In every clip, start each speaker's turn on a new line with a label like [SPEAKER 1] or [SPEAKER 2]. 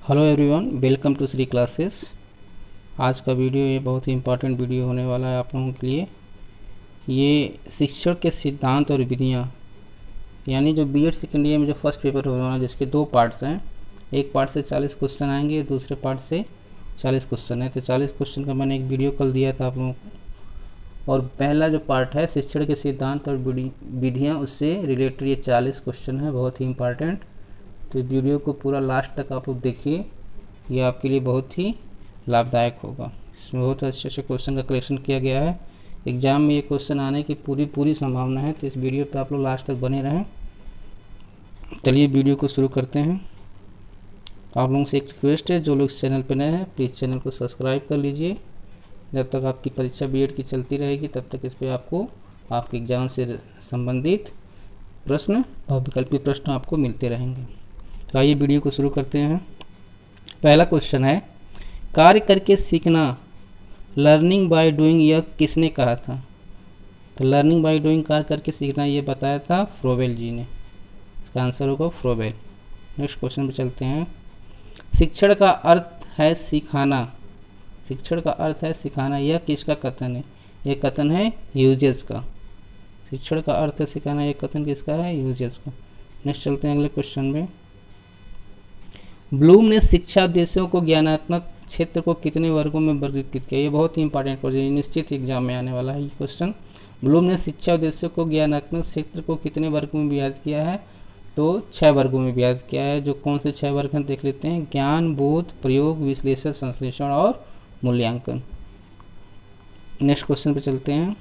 [SPEAKER 1] Hello everyone, welcome to Shri classes. आज का video ये बहुत ही इम्पोर्टेंट वीडियो होने वाला है आप लोगों के लिए। ये शिक्षण के सिद्धांत और विधियाँ, यानी जो बीएड सेकेंड ईयर में जो फर्स्ट पेपर होने वाला है, जिसके दो पार्ट्स हैं। एक पार्ट से 40 क्वेश्चन आएंगे, दूसरे पार्ट से 40 क्वेश्चन है। तो 40 क्वेश्चन का मैंने एक वीडियो कल दिया था आप लोगों को, और पहला जो पार्ट है शिक्षण के सिद्धांत और विधियाँ, उससे रिलेटेड ये 40 क्वेश्चन है, बहुत ही इम्पॉर्टेंट। तो वीडियो को पूरा लास्ट तक आप लोग देखिए, ये आपके लिए बहुत ही लाभदायक होगा। इसमें बहुत अच्छे अच्छे क्वेश्चन का कलेक्शन किया गया है। एग्ज़ाम में ये क्वेश्चन आने की पूरी संभावना है, तो इस वीडियो पे आप लोग लास्ट तक बने रहें। चलिए वीडियो को शुरू करते हैं। आप लोगों से एक रिक्वेस्ट है, जो लोग इस चैनल पर नए हैं प्लीज़ चैनल को सब्सक्राइब कर लीजिए। जब तक आपकी परीक्षा बीएड की चलती रहेगी तब तक इस पर आपको आपके एग्ज़ाम से संबंधित प्रश्न और विकल्पीय प्रश्न आपको मिलते रहेंगे। तो आइए वीडियो को शुरू करते हैं। पहला क्वेश्चन है, कार्य करके सीखना, लर्निंग बाय डूइंग, यह किसने कहा था? तो लर्निंग बाय डूइंग, कार्य करके सीखना, ये बताया था फ्रोबेल जी ने। इसका आंसर होगा फ्रोबेल। नेक्स्ट क्वेश्चन पे चलते हैं। शिक्षण का अर्थ है सिखाना, शिक्षण का अर्थ है सिखाना, यह किसका कथन है? यह कथन है ह्यूजेस का। शिक्षण का अर्थ है सिखाना, यह कथन किसका है? ह्यूजेस का। नेक्स्ट चलते हैं अगले क्वेश्चन में। ब्लूम ने शिक्षा उद्देश्यों को ज्ञानात्मक क्षेत्र को कितने वर्गों में वर्गीकृत किया? ये बहुत ही इंपॉर्टेंट क्वेश्चन है, निश्चित एग्जाम में आने वाला है ये क्वेश्चन। ब्लूम ने शिक्षा उद्देश्यों को ज्ञानात्मक क्षेत्र को कितने वर्गों में विभाजित किया है? तो 6 वर्गों में विभाजित किया है। जो कौन से 6 वर्ग हैं देख लेते हैं। ज्ञान, बोध, प्रयोग, विश्लेषण, संश्लेषण और मूल्यांकन। नेक्स्ट क्वेश्चन पे चलते हैं।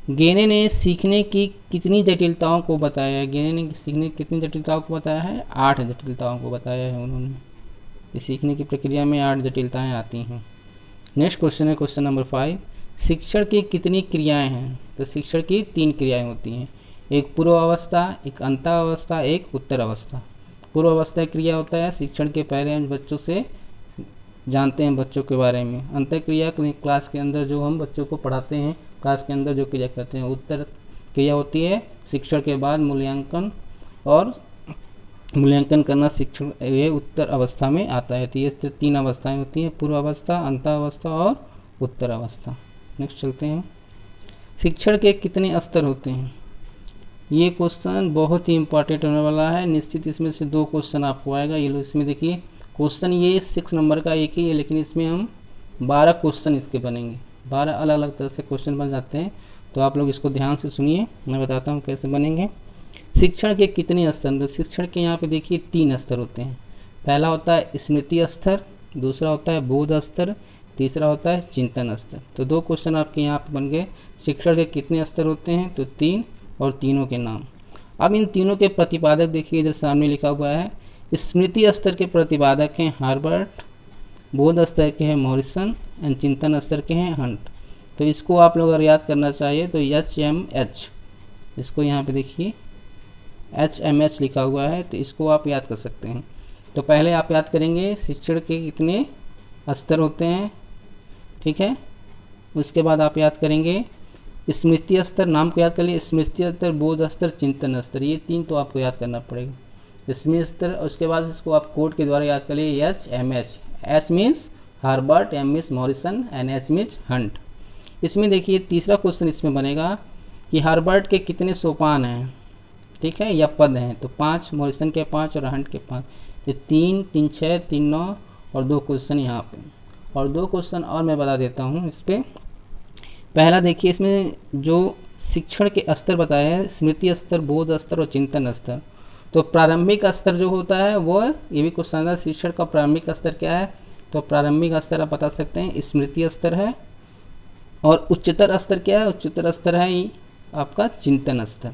[SPEAKER 1] गेने ने सीखने की कितनी जटिलताओं को बताया है? गेने ने सीखने की कितनी जटिलताओं को बताया है? 8 जटिलताओं को बताया है उन्होंने। इस सीखने की प्रक्रिया में 8 जटिलताएं आती हैं। नेक्स्ट क्वेश्चन है क्वेश्चन नंबर 5। शिक्षण की कितनी क्रियाएं हैं? तो शिक्षण की 3 क्रियाएं होती हैं। एक पूर्व अवस्था, एक अंतावस्था, एक उत्तर अवस्था। पूर्व अवस्था क्रिया होता है शिक्षण के पहले हम बच्चों से जानते हैं बच्चों के बारे में। अंत क्रिया क्लास के अंदर जो हम बच्चों को पढ़ाते हैं, क्लास के अंदर जो क्रिया करते हैं। उत्तर क्रिया होती है शिक्षण के बाद मूल्यांकन, और मूल्यांकन करना शिक्षण, ये उत्तर अवस्था में आता है। तो ये 3 अवस्थाएं होती हैं, पूर्व अवस्था, अंतावस्था और उत्तर अवस्था। नेक्स्ट चलते हैं। शिक्षण के कितने स्तर होते हैं? ये क्वेश्चन बहुत ही इंपॉर्टेंट होने वाला है, निश्चित इसमें से 2 क्वेश्चन आपको आएगा। ये लो इसमें देखिए, क्वेश्चन ये 6 नंबर का एक ही है, लेकिन इसमें हम 12 क्वेश्चन इसके बनेंगे। 12 अलग अलग तरह से क्वेश्चन बन जाते हैं। तो आप लोग इसको ध्यान से सुनिए, मैं बताता हूँ कैसे बनेंगे। शिक्षण के कितने स्तर? तो शिक्षण के यहाँ पे देखिए 3 स्तर होते हैं। पहला होता है स्मृति स्तर, दूसरा होता है बोध स्तर, तीसरा होता है चिंतन स्तर। तो 2 क्वेश्चन आपके यहाँ पे बन गए। शिक्षण के कितने स्तर होते हैं? तो 3, और तीनों के नाम। अब इन तीनों के प्रतिपादक देखिए, इधर सामने लिखा हुआ है। स्मृति स्तर के प्रतिपादक हैं हार्बर्ट, बोध स्तर के हैं मॉरिसन, एंड चिंतन स्तर के हैं हंट। तो इसको आप लोग अगर याद करना चाहिए तो HMH, इसको यहाँ पे देखिए HMH लिखा हुआ है, तो इसको आप याद कर सकते हैं। तो पहले आप याद करेंगे शिक्षण के कितने स्तर होते हैं, ठीक है। उसके बाद आप याद करेंगे स्मृति स्तर, नाम को याद कर लिए, स्मृति स्तर, बोध स्तर, चिंतन स्तर। ये 3 तो आपको याद करना पड़ेगा। स्मृति स्तर, उसके बाद इसको आप कोड के द्वारा याद कर लिए HMH। S means Herbert, M means Morrison, and H means Hunt. इसमें देखिए तीसरा क्वेश्चन इसमें बनेगा कि हार्बर्ट के कितने सोपान हैं, ठीक है, या पद हैं? तो 5, मॉरिसन के 5 और हंट के 5। तो 3, 3, 6, 3, 9 और 2 क्वेश्चन यहाँ पे, और 2 क्वेश्चन और मैं बता देता हूँ इस पर। पहला देखिए, इसमें जो शिक्षण के स्तर बताए हैं, स्मृति स्तर, बोध स्तर और चिंतन स्तर। तो प्रारंभिक स्तर जो होता है वो, ये भी क्वेश्चन है, शिक्षण का प्रारंभिक स्तर क्या है? तो प्रारंभिक स्तर आप बता सकते हैं स्मृति स्तर है। और उच्चतर स्तर क्या है? उच्चतर स्तर है आपका चिंतन स्तर।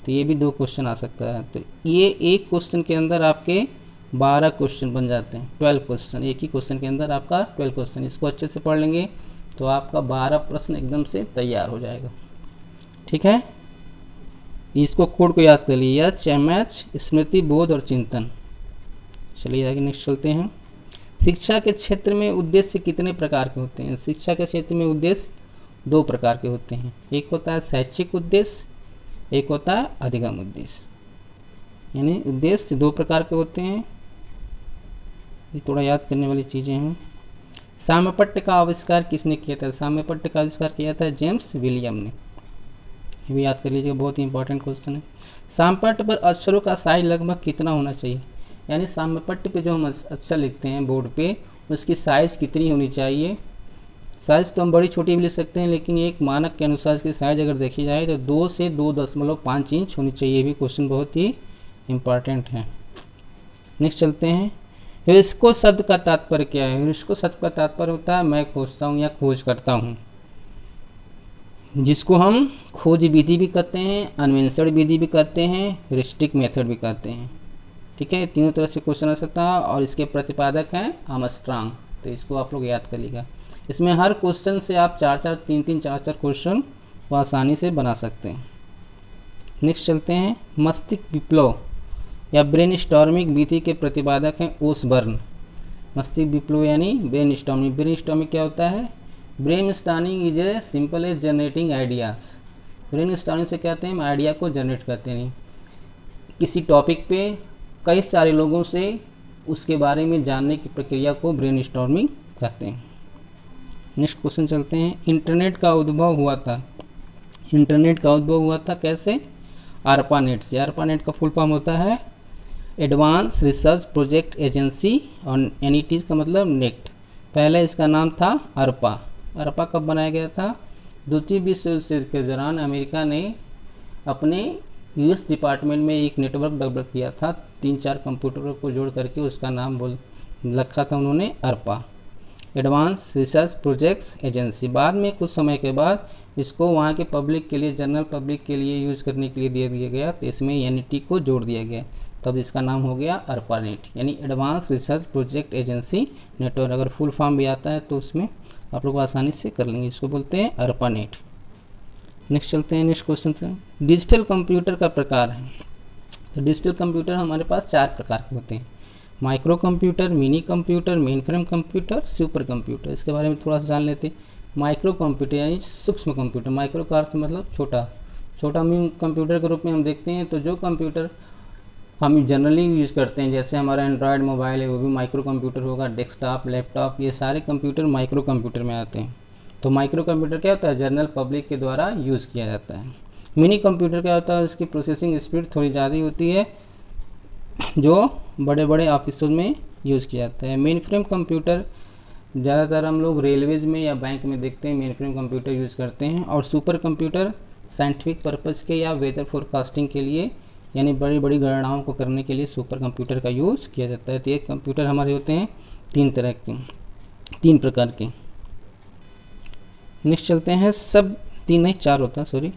[SPEAKER 1] तो ये भी 2 क्वेश्चन आ सकता है। तो ये एक क्वेश्चन के अंदर आपके 12 क्वेश्चन बन जाते हैं, 12 क्वेश्चन। एक ही क्वेश्चन के अंदर आपका 12 क्वेश्चन। इसको अच्छे से पढ़ लेंगे तो आपका 12 प्रश्न एकदम से तैयार हो जाएगा, ठीक है। इसको कोड को याद कर लिए, HMH, स्मृति, बोध और चिंतन। चलिए आगे नेक्स्ट चलते हैं। शिक्षा के क्षेत्र में उद्देश्य कितने प्रकार के होते हैं? शिक्षा के क्षेत्र में उद्देश्य 2 प्रकार के होते हैं। एक होता है शैक्षिक उद्देश्य, एक होता है अधिगम। उद्देश्य यानी उद्देश्य 2 प्रकार के होते हैं। पहला उद्देश्य शैक्षिक उद्देश्य, दूसरा उद्देश्य अधिगम उद्देश्य। यानी उद्देश्य 2 प्रकार के होते हैं। एक होता है शैक्षिक उद्देश्य, एक होता है अधिगम उद्देश्य। यानी उद्देश्य 2 प्रकार के होते हैं। पहला ये थोड़ा याद करने वाली चीज़ें हैं। साम्यपट्ट का आविष्कार किसने किया था? साम्यपट्ट का आविष्कार किया था जेम्स विलियम ने। ये भी याद कर लीजिएगा, बहुत ही इंपॉर्टेंट क्वेश्चन है। साम्यपट्ट पर अक्षरों का साइज लगभग कितना होना चाहिए? यानी साम्यपट्ट पे जो हम अक्षर लिखते हैं बोर्ड पे, उसकी साइज़ कितनी होनी चाहिए? साइज़ तो हम बड़ी छोटी भी लिख सकते हैं, लेकिन एक मानक के अनुसार इसकी साइज़ अगर देखी जाए तो 2 से 2.5 इंच होनी चाहिए। ये भी क्वेश्चन बहुत ही इम्पॉर्टेंट है। नेक्स्ट चलते हैं। यूनेस्को शब्द का तात्पर्य क्या है? यूनेस्को शब्द का तात्पर्य होता है मैं खोजता हूँ या खोज करता हूँ, जिसको हम खोज विधि भी कहते हैं, अन्वेषण विधि भी कहते हैं, रिस्ट्रिक्ट मेथड भी कहते हैं। ठीक है, तीनों तरह से क्वेश्चन आ सकता है और इसके प्रतिपादक हैं आर्मस्ट्रांग। तो इसको आप लोग याद कर लीजिएगा। इसमें हर क्वेश्चन से आप 4-4 क्वेश्चन को आसानी से बना सकते हैं। नेक्स्ट चलते हैं। मस्तिष्क विप्लव या ब्रेन स्टॉर्मिंग विधि के प्रतिपादक हैं ओसबर्न। मस्तिष्क विप्लव यानी ब्रेन स्टॉर्मिंग। ब्रेन स्टॉर्मिंग क्या होता है? Brainstorming is a simple as generating ideas. Brainstorming से कहते हैं हम आइडिया को जनरेट करते हैं, किसी टॉपिक पे कई सारे लोगों से उसके बारे में जानने की प्रक्रिया को ब्रेन स्टॉर्मिंग कहते हैं। नेक्स्ट क्वेश्चन चलते हैं। इंटरनेट का उद्भव हुआ था। इंटरनेट का उद्भव हुआ था कैसे? ARPANET से। ARPANET का फुल फॉर्म होता है एडवांस रिसर्च प्रोजेक्ट एजेंसी, और NET का मतलब नेक्ट। पहले इसका नाम था ARPA। ARPA कब बनाया गया था? द्वितीय विश्व युद्ध के दौरान अमेरिका ने अपने US डिपार्टमेंट में एक नेटवर्क डेवलप किया था, 3-4 कंप्यूटरों को जोड़ करके उसका नाम रखा था उन्होंने ARPA, advance research projects agency. बाद में कुछ समय के बाद इसको वहाँ के पब्लिक के लिए, जनरल पब्लिक के लिए यूज़ करने के लिए दे दिया गया, तो इसमें NET को जोड़ दिया गया, तब इसका नाम हो गया ARPANET यानी advance research project agency network. अगर फुल फॉर्म भी आता है तो उसमें आप लोग आसानी से कर लेंगे, इसको बोलते हैं ARPANET। नेक्स्ट चलते हैं। नेक्स्ट क्वेश्चन से डिजिटल कंप्यूटर का प्रकार है। तो डिजिटल कंप्यूटर हमारे पास 4 प्रकार के होते हैं। Micro computer, mini computer, main frame computer, super computer. इसके बारे में थोड़ा सा जान लेते हैं। माइक्रो कंप्यूटर यानी सूक्ष्म कंप्यूटर। माइक्रो का अर्थ मतलब छोटा। छोटा कंप्यूटर के रूप में हम देखते हैं तो जो कंप्यूटर हम जनरली यूज़ करते हैं, जैसे हमारा एंड्रॉयड मोबाइल है वो भी माइक्रो कंप्यूटर होगा, डेस्कटॉप, लैपटॉप, ये सारे कंप्यूटर माइक्रो कंप्यूटर में आते हैं। तो माइक्रो कंप्यूटर क्या होता है? जनरल पब्लिक के द्वारा यूज़ किया जाता है। मिनी कंप्यूटर क्या होता है? उसकी प्रोसेसिंग स्पीड थोड़ी ज़्यादा होती है, जो बड़े बड़े ऑफिसों में यूज़ किया जाता है। मेन फ्रेम कंप्यूटर ज़्यादातर हम लोग रेलवेज़ में या बैंक में देखते हैं, मेन फ्रेम कंप्यूटर यूज़ करते हैं। और सुपर कंप्यूटर साइंटिफिक पर्पज़ के या वेदर फोरकास्टिंग के लिए, यानी बड़ी बड़ी गणनाओं को करने के लिए सुपर कंप्यूटर का यूज़ किया जाता है। तो ये कंप्यूटर हमारे होते हैं 3 तरह के, 3 प्रकार के। नेक्स्ट चलते हैं। सब 3 नहीं 4 होता है, सॉरी।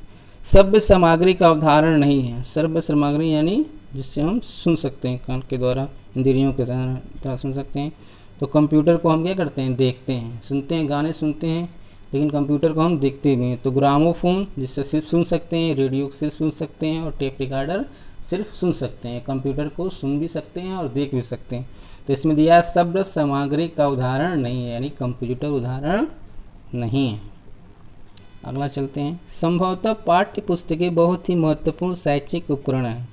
[SPEAKER 1] सभ्य सामग्री का उदाहरण नहीं है। सभ्य सामग्री यानी जिससे हम सुन सकते हैं, कान के द्वारा, इंद्रियों के द्वारा सुन सकते हैं। तो कंप्यूटर को हम क्या करते हैं? देखते हैं, सुनते हैं, गाने सुनते हैं, लेकिन कंप्यूटर को हम देखते भी हैं। तो ग्रामोफोन जिससे सिर्फ सुन सकते हैं, रेडियो सिर्फ सुन सकते हैं, और टेप रिकॉर्डर सिर्फ सुन सकते हैं। कंप्यूटर को सुन भी सकते हैं और देख भी सकते हैं। तो इसमें दिया सभ्य सामग्री का उदाहरण नहीं है, यानी कंप्यूटर उदाहरण नहीं है। अगला चलते हैं। संभवतः पाठ्य पुस्तकें बहुत ही महत्वपूर्ण शैक्षिक उपकरण है।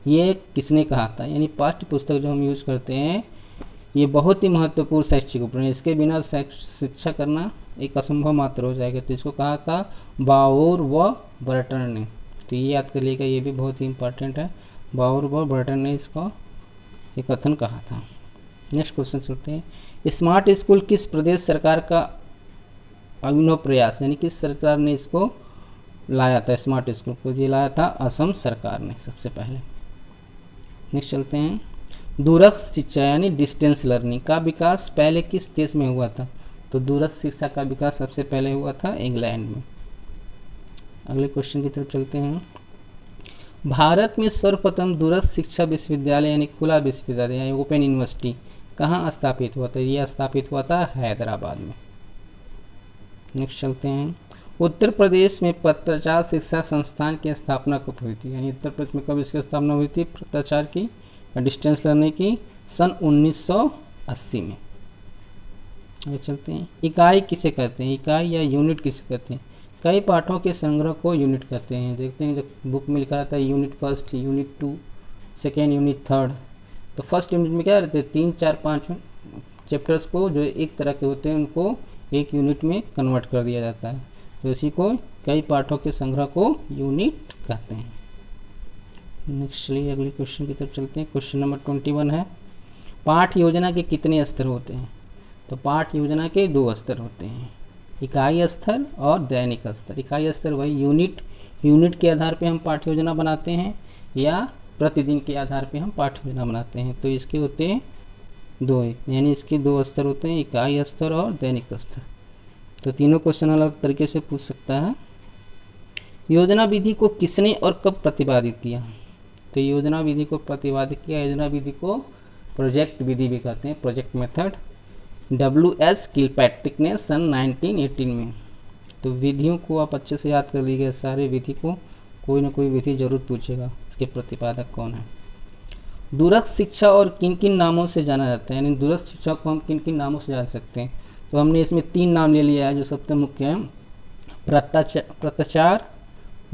[SPEAKER 1] ये किसने कहा था? यानी पाठ्य पुस्तक जो हम यूज़ करते हैं ये बहुत ही महत्वपूर्ण शैक्षिक उपकरण है, इसके बिना शिक्षा करना एक असंभव मात्र हो जाएगा। तो इसको कहा था बाउर व बर्टन ने। तो ये याद कर लीजिएगा, ये भी बहुत ही इंपॉर्टेंट है। बाउर व बर्टन ने इसको ये कथन कहा था। नेक्स्ट क्वेश्चन चलते हैं। स्मार्ट स्कूल किस प्रदेश सरकार का अभिनव प्रयास, यानी किस सरकार ने इसको लाया था? स्मार्ट स्कूल को ये लाया था असम सरकार ने सबसे पहले। नेक्स्ट चलते हैं। दूरस्थ शिक्षा यानी डिस्टेंस लर्निंग का विकास पहले किस देश में हुआ था? तो दूरस्थ शिक्षा का विकास सबसे पहले हुआ था इंग्लैंड में। अगले क्वेश्चन की तरफ चलते हैं। भारत में सर्वप्रथम दूरस्थ शिक्षा विश्वविद्यालय यानी खुला विश्वविद्यालय यानी ओपन यूनिवर्सिटी कहाँ स्थापित हुआ था? यह स्थापित हुआ था हैदराबाद में। नेक्स्ट चलते हैं। उत्तर प्रदेश में पत्राचार शिक्षा संस्थान की स्थापना कब हुई थी? यानी उत्तर प्रदेश में कब इसकी स्थापना हुई थी पत्राचार की, डिस्टेंस लर्निंग की? सन 1980 में। आगे चलते हैं। इकाई किसे कहते हैं? इकाई या यूनिट किसे कहते हैं? कई पाठों के संग्रह को यूनिट कहते हैं। देखते हैं जब बुक में लिखा रहता है unit 1, unit 2, second unit 3rd। तो फर्स्ट यूनिट में क्या रहते हैं? 3, 4, 5 चैप्टर्स को जो एक तरह के होते हैं उनको एक यूनिट में कन्वर्ट कर दिया जाता है, तो इसी को कई पाठों के संग्रह को यूनिट कहते हैं। नेक्स्ट चलिए अगले क्वेश्चन की तरफ चलते हैं। क्वेश्चन नंबर 21 है, पाठ योजना के कितने स्तर होते हैं? तो पाठ योजना के 2 स्तर होते हैं, इकाई स्तर और दैनिक स्तर। इकाई स्तर वही यूनिट के आधार पे हम पाठ योजना बनाते हैं या प्रतिदिन के आधार पे हम पाठ योजना बनाते हैं। तो इसके होते हैं 2, यानी इसके 2 स्तर होते हैं, इकाई स्तर और दैनिक स्तर। तो तीनों क्वेश्चन अलग तरीके से पूछ सकता है। योजना विधि को किसने और कब प्रतिपादित किया? तो योजना विधि को प्रतिपादित किया, योजना विधि को प्रोजेक्ट विधि भी कहते हैं, प्रोजेक्ट मेथड, W.S. किलपैट्रिक ने सन 1918 में। तो विधियों को आप अच्छे से याद कर लीजिए, सारे विधि को कोई ना कोई विधि जरूर पूछेगा, इसके प्रतिपादक कौन है। दूरस्थ शिक्षा और किन किन नामों से जाना जाता है, यानी दूरस्थ शिक्षा को हम किन किन नामों से जान सकते हैं? तो हमने इसमें 3 नाम ले लिया है जो सबसे मुख्य है, प्रत्याचार,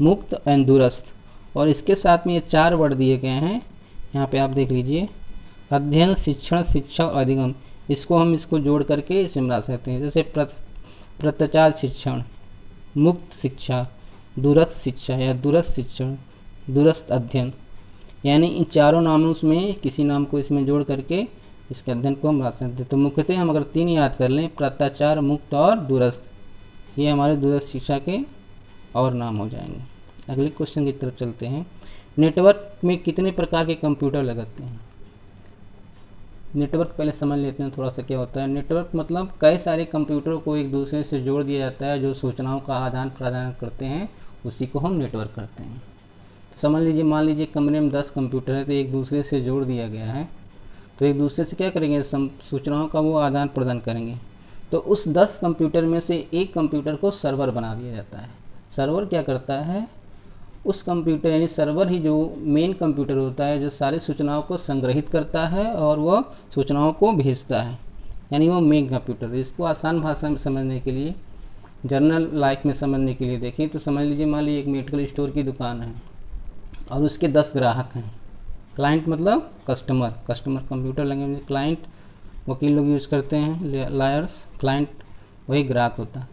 [SPEAKER 1] मुक्त एंड दूरस्थ। और इसके साथ में ये 4 वर्ड दिए गए हैं, यहाँ पे आप देख लीजिए, अध्ययन, शिक्षण, शिक्षा और अधिगम। इसको जोड़ करके इसमें बना सकते हैं, जैसे प्रत्याचार शिक्षण, मुक्त शिक्षा, दूरस्थ शिक्षा या दूरस्थ शिक्षण, दूरस्थ अध्ययन। यानी इन चारों नामों में किसी नाम को इसमें जोड़ करके इसके अध्ययन को हम बना सकते हैं। तो मुख्यतः हम अगर 3 याद कर लें, प्रत्याचार, मुक्त और दूरस्थ, ये हमारे दूरस्थ शिक्षा के और नाम हो जाएंगे। अगले क्वेश्चन की तरफ चलते हैं। नेटवर्क में कितने प्रकार के कंप्यूटर लगते हैं? नेटवर्क पहले समझ लेते हैं थोड़ा सा क्या होता है। नेटवर्क मतलब कई सारे कंप्यूटरों को एक दूसरे से जोड़ दिया जाता है, जो सूचनाओं का आदान प्रदान करते हैं, उसी को हम नेटवर्क करते हैं। तो समझ लीजिए, मान लीजिए कमरे में 10 कंप्यूटर है, तो एक दूसरे से जोड़ दिया गया है, तो एक दूसरे से क्या करेंगे, सूचनाओं का वो आदान प्रदान करेंगे। तो उस 10 कंप्यूटर में से एक कंप्यूटर को सर्वर बना दिया जाता है। सर्वर क्या करता है, उस कंप्यूटर यानी सर्वर ही जो मेन कंप्यूटर होता है, जो सारी सूचनाओं को संग्रहित करता है और वह सूचनाओं को भेजता है, यानी वो मेन कंप्यूटर। इसको आसान भाषा में समझने के लिए, जर्नल लाइफ में समझने के लिए देखें तो समझ लीजिए, मान लीजिए एक मेडिकल स्टोर की दुकान है और उसके 10 ग्राहक हैं। क्लाइंट मतलब कस्टमर कंप्यूटर लैंग्वेज में क्लाइंट वकील लोग यूज़ करते हैं, लायर्स। क्लाइंट वही ग्राहक होता है।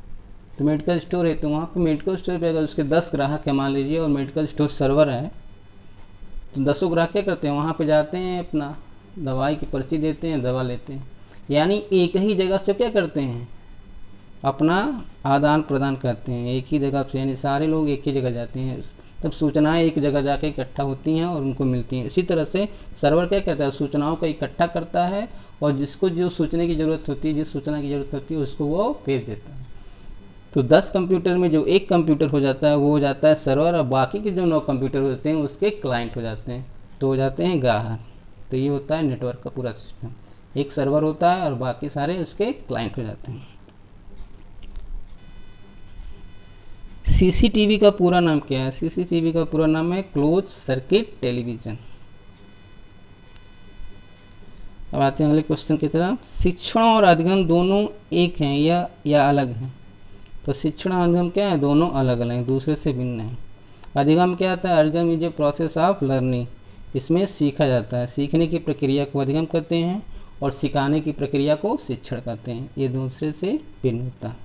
[SPEAKER 1] तो मेडिकल स्टोर है, तो वहाँ पे मेडिकल स्टोर पे अगर उसके 10 ग्राहक है मान लीजिए, और मेडिकल स्टोर सर्वर है, तो 10 ग्राहक क्या करते हैं, वहाँ पे जाते हैं, अपना दवाई की पर्ची देते हैं, दवा लेते हैं। यानी एक ही जगह से क्या करते हैं, अपना आदान प्रदान करते हैं एक ही जगह से, यानी सारे लोग एक ही जगह जाते हैं, तब सूचनाएं एक जगह जाके इकट्ठा होती हैं और उनको मिलती हैं। इसी तरह से सर्वर क्या करता है, सूचनाओं को इकट्ठा करता है और जिसको जो सूचना की ज़रूरत होती है, जिस सूचना की ज़रूरत होती है, उसको वो भेज देता है। तो 10 कंप्यूटर में जो एक कंप्यूटर हो जाता है वो हो जाता है सर्वर, और बाकी के जो 9 कंप्यूटर होते हैं उसके क्लाइंट हो जाते हैं, तो हो जाते हैं ग्राहक। तो ये होता है नेटवर्क का पूरा सिस्टम। एक सर्वर होता है और बाकी सारे उसके क्लाइंट हो जाते हैं। सीसीटीवी का पूरा नाम क्या है? सीसीटीवी का पूरा नाम है क्लोज सर्किट टेलीविज़न। अब आते हैं अगले क्वेश्चन की तरफ। शिक्षण और अधिगम दोनों एक हैं या अलग हैं? तो शिक्षण और अधिगम क्या है, दोनों अलग अलग हैं, दूसरे से भिन्न हैं। अधिगम क्या आता है, अधिगम is a process of learning, इसमें सीखा जाता है, सीखने की प्रक्रिया को अधिगम कहते हैं और सिखाने की प्रक्रिया को शिक्षण कहते हैं, ये दूसरे से भिन्न होता है।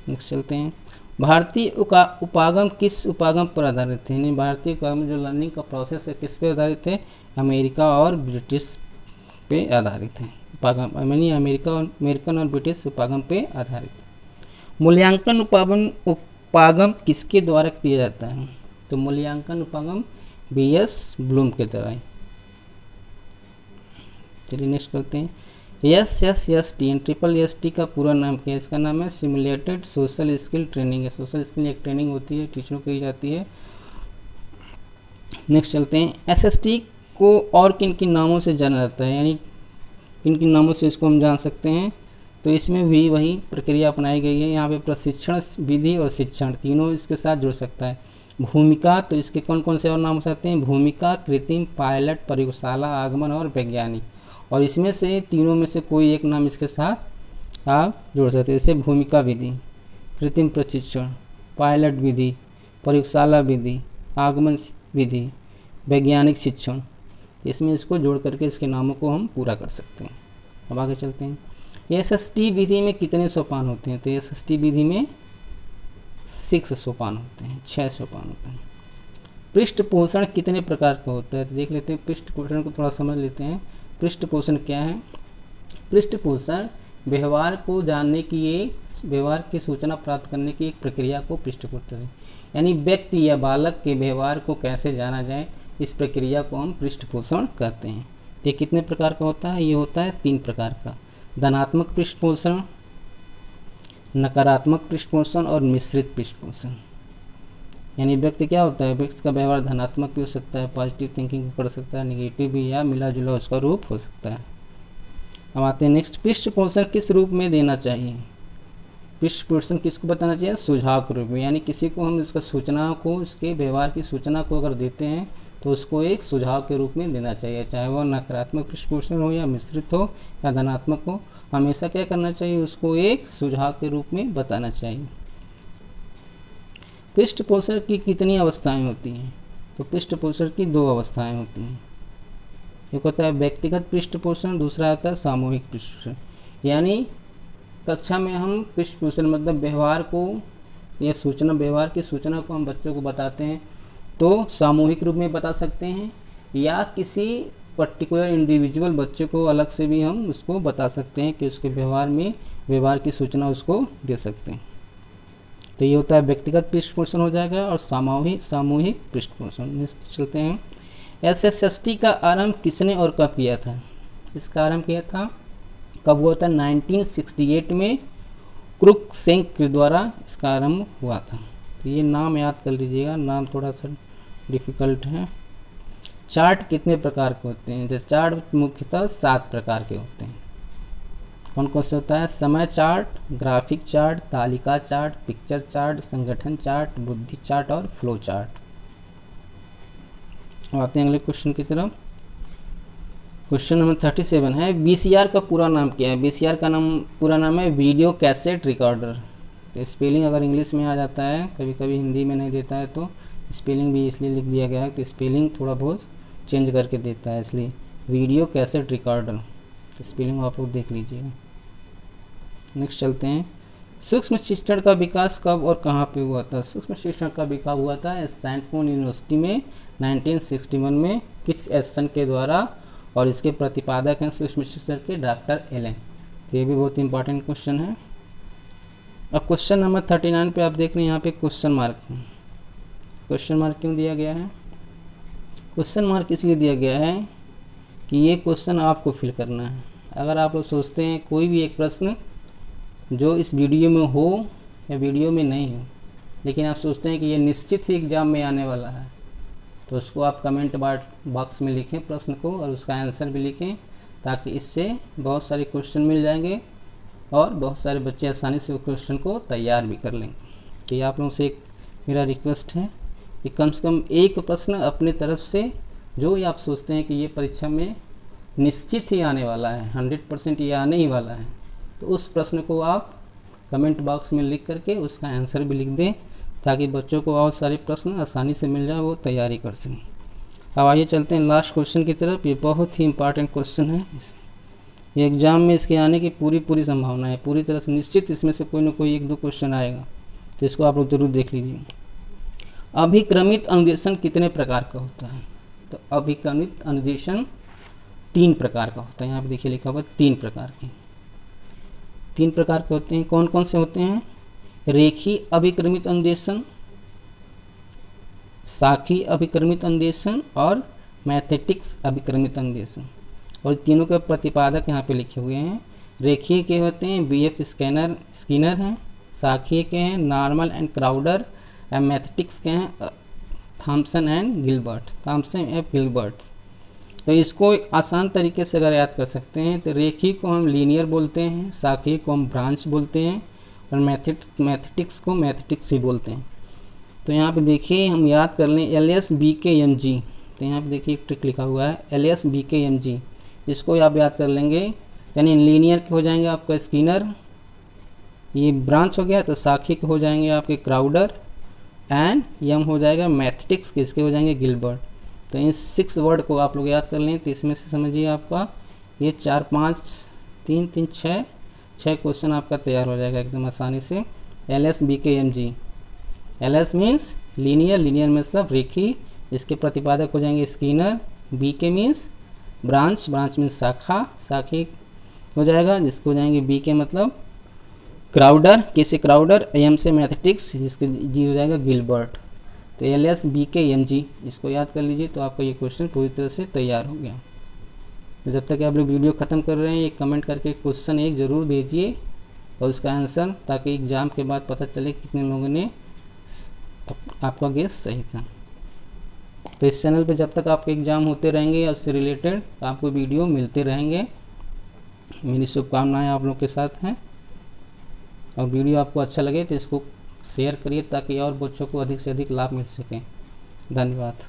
[SPEAKER 1] नेक्स्ट चलते हैं। भारतीय उपागम किस उपागम पर आधारित है? यानी भारतीय उपागम जो लर्निंग का प्रोसेस है किस पे आधारित है? अमेरिका और ब्रिटिश पे आधारित है। उपागम यानी अमेरिकन और ब्रिटिश उपागम पे आधारित है। मूल्यांकन उपागम किसके द्वारा किया जाता है? तो मूल्यांकन उपागम BS ब्लूम के द्वारा। चलिए नेक्स्ट करते हैं। SSST SSST का पूरा नाम क्या है? इसका नाम है सिमुलेटेड सोशल स्किल ट्रेनिंग है। सोशल स्किल एक ट्रेनिंग होती है, टीचरों को की जाती है। नेक्स्ट चलते हैं। SST को और किन किन नामों से जाना जाता है, यानी किन किन नामों से इसको हम जान सकते हैं? तो इसमें भी वही प्रक्रिया अपनाई गई है। यहाँ पे प्रशिक्षण विधि और शिक्षण तीनों इसके साथ जुड़ सकता है। भूमिका, तो इसके कौन कौन से और नाम हो सकते हैं? भूमिका, कृत्रिम, पायलट, प्रयोगशाला, आगमन और वैज्ञानिक। और इसमें से तीनों में से कोई एक नाम इसके साथ आप जोड़ सकते हैं, जैसे भूमिका विधि, कृत्रिम प्रशिक्षण, पायलट विधि, प्रयोगशाला विधि, आगमन विधि, वैज्ञानिक शिक्षण। इसमें इसको जोड़ करके इसके नामों को हम पूरा कर सकते हैं। अब आगे चलते हैं। एसएसटी विधि में कितने सोपान होते हैं? तो एसएसटी विधि में 6 सोपान होते हैं, 6 सोपान होते हैं। पृष्ठ पोषण कितने प्रकार का होता है? तो देख लेते हैं, पृष्ठ पोषण को थोड़ा समझ लेते हैं। पृष्ठ पोषण क्या है? पृष्ठ पोषण व्यवहार को जानने की एक, व्यवहार की सूचना प्राप्त करने की एक प्रक्रिया को पृष्ठ पोषण है। यानी व्यक्ति या बालक के व्यवहार को कैसे जाना जाए, इस प्रक्रिया को हम पृष्ठ पोषण कहते हैं। ये कितने प्रकार का होता है? ये होता है 3 प्रकार का, धनात्मक पृष्ठ पोषण, नकारात्मक पृष्ठ पोषण और मिश्रित पृष्ठ पोषण। यानी व्यक्ति क्या होता है? व्यक्ति का व्यवहार धनात्मक भी हो सकता है, पॉजिटिव थिंकिंग कर सकता है, निगेटिव भी, या मिला जुला उसका रूप हो सकता है। अब आते हैं नेक्स्ट, पृष्ठ पोषण किस रूप में देना चाहिए? पृष्ठ पोषण किसको बताना चाहिए? सुझाव के रूप में। यानी किसी को हम इसका सूचना को, इसके व्यवहार की सूचना को अगर देते हैं तो उसको एक सुझाव के रूप में देना चाहिए, चाहे वह नकारात्मक पृष्ठ पोषण हो या मिश्रित हो या धनात्मक हो, हमेशा क्या करना चाहिए? उसको एक सुझाव के रूप में बताना चाहिए। पृष्ठ पोषण की कितनी अवस्थाएं होती हैं? तो पृष्ठ पोषण की 2 अवस्थाएं होती हैं। एक होता है व्यक्तिगत पृष्ठ पोषण, दूसरा होता है सामूहिक पृष्ठ पोषण। यानी कक्षा में हम पृष्ठ पोषण मतलब व्यवहार को या सूचना, व्यवहार की सूचना को हम बच्चों को बताते हैं तो सामूहिक रूप में बता सकते हैं, या किसी पर्टिकुलर इंडिविजुअल बच्चे को अलग से भी हम उसको बता सकते हैं कि उसके व्यवहार में, व्यवहार की सूचना उसको दे सकते हैं। तो ये होता है व्यक्तिगत पृष्ठ पोषण हो जाएगा, और सामूहिक पृष्ठ पोषण। नेक्स्ट चलते हैं, एसएसटी का आरंभ किसने और कब किया था? इसका आरंभ किया था, कब हुआ था? 1968 में क्रुकसेंक के द्वारा इसका आरंभ हुआ था। तो ये नाम याद कर लीजिएगा, नाम थोड़ा सा डिफ़िकल्ट है। चार्ट कितने प्रकार के होते हैं? जो चार्ट मुख्यतः 7 प्रकार के होते हैं। कौन कौन से होता है? समय चार्ट, ग्राफिक चार्ट, तालिका चार्ट, पिक्चर चार्ट, संगठन चार्ट, बुद्धि चार्ट और फ्लो चार्ट। आते हैं अगले क्वेश्चन की तरफ। क्वेश्चन नंबर 37 है, वीसीआर का पूरा नाम क्या है? वीसीआर का पूरा नाम है वीडियो कैसेट रिकॉर्डर। तो स्पेलिंग अगर इंग्लिश में आ जाता है, कभी कभी हिंदी में नहीं देता है, तो स्पेलिंग भी इसलिए लिख दिया गया है कि स्पेलिंग थोड़ा बहुत चेंज करके देता है, इसलिए वीडियो कैसेट रिकॉर्डर। तो स्पेलिंग आप लोग देख लीजिएगा। नेक्स्ट चलते हैं, सूक्ष्म शिक्षण का विकास कब और कहाँ पे हुआ था? सूक्ष्म शिक्षण का विकास हुआ था स्टैनफोर्ड यूनिवर्सिटी में 1961 में, किस एसन के द्वारा, और इसके प्रतिपादक हैं सूक्ष्म शिक्षण के डॉक्टर एलन। तो ये भी बहुत इंपॉर्टेंट क्वेश्चन है। अब क्वेश्चन नंबर 39 पे आप देख रहे हैं, यहाँ पे क्वेश्चन मार्क है। क्वेश्चन मार्क क्यों दिया गया है? क्वेश्चन मार्क इसलिए दिया गया है कि ये क्वेश्चन आपको फिल करना है। अगर आप लोग सोचते हैं कोई भी एक प्रश्न जो इस वीडियो में हो या वीडियो में नहीं हो, लेकिन आप सोचते हैं कि ये निश्चित ही एग्ज़ाम में आने वाला है, तो उसको आप कमेंट बॉक्स में लिखें प्रश्न को, और उसका आंसर भी लिखें, ताकि इससे बहुत सारे क्वेश्चन मिल जाएंगे और बहुत सारे बच्चे आसानी से उस क्वेश्चन को तैयार भी कर लेंगे। तो ये आप लोगों से एक मेरा रिक्वेस्ट है कि कम से कम एक प्रश्न अपने तरफ से, जो ये आप सोचते हैं कि ये परीक्षा में निश्चित ही आने वाला है, 100% ये आने ही वाला है, तो उस प्रश्न को आप कमेंट बॉक्स में लिख करके उसका आंसर भी लिख दें, ताकि बच्चों को और सारे प्रश्न आसानी से मिल जाए, वो तैयारी कर सकें। अब आइए चलते हैं लास्ट क्वेश्चन की तरफ। ये बहुत ही इंपॉर्टेंट क्वेश्चन है, ये एग्ज़ाम में इसके आने की पूरी संभावना है, पूरी तरह से निश्चित इसमें से कोई ना कोई 1-2 क्वेश्चन आएगा, तो इसको आप लोग जरूर देख लीजिए। अभिक्रमित अनुदेशन कितने प्रकार का होता है? तो अभिक्रमित अनुदेशन 3 प्रकार का होता है। यहाँ पे देखिए लिखा हुआ 3 प्रकार के, 3 प्रकार के होते हैं। कौन कौन से होते हैं? रेखीय अभिक्रमित अनुदेशन, शाखीय अभिक्रमित अनुदेशन और मैथेटिक्स अभिक्रमित अनुदेशन। और तीनों के प्रतिपादक यहाँ पे लिखे हुए हैं। रेखीय के होते हैं बीएफ स्किनर हैं, शाखीय के हैं नॉर्मल एंड क्राउडर, और मैथेटिक्स के हैं थॉमसन एफ गिलबर्ट। तो इसको एक आसान तरीके से अगर याद कर सकते हैं, तो रेखीय को हम लीनियर बोलते हैं, शाखीय को हम ब्रांच बोलते हैं, और मैथेटिक्स को मैथेटिक्स ही बोलते हैं। तो यहाँ पे देखिए हम याद कर लें LSBKMG। तो यहाँ पे देखिए एक ट्रिक लिखा हुआ है LSBKMG, इसको आप याद कर लेंगे। यानी लीनियर के हो जाएंगे आपका स्किनर, ये ब्रांच हो गया, तो शाखीय के हो जाएंगे आपके क्राउडर, एंड यम हो जाएगा मैथेटिक्स के, इसके हो जाएंगे गिलबर्ट। तो इन 6 वर्ड को आप लोग याद कर लें। तो इसमें से समझिए आपका ये 4-5 3 3 6 6 क्वेश्चन आपका तैयार हो जाएगा एकदम आसानी से। LSBKMG, LS means linear, linear मतलब रेखी, इसके प्रतिपादक हो जाएंगे Skinner. BK means branch, branch means शाखा, शाखी हो जाएगा, जिसको हो जाएंगे BK मतलब क्राउडर, K से क्राउडर, AM से मैथमेटिक्स, जिसके G हो जाएगा गिलबर्ट। तो LSBKMG इसको याद कर लीजिए, तो आपका ये क्वेश्चन पूरी तरह से तैयार हो गया। तो जब तक आप लोग वीडियो ख़त्म कर रहे हैं, एक कमेंट करके क्वेश्चन एक ज़रूर भेजिए और उसका आंसर, ताकि एग्ज़ाम के बाद पता चले कितने लोगों ने आपका गेस सही था। तो इस चैनल पे जब तक आपके एग्ज़ाम होते रहेंगे और उससे रिलेटेड आपको वीडियो मिलते रहेंगे। मेरी शुभकामनाएं आप लोग के साथ हैं, और वीडियो आपको अच्छा लगे तो इसको शेयर करिए, ताकि और बच्चों को अधिक से अधिक लाभ मिल सके। धन्यवाद।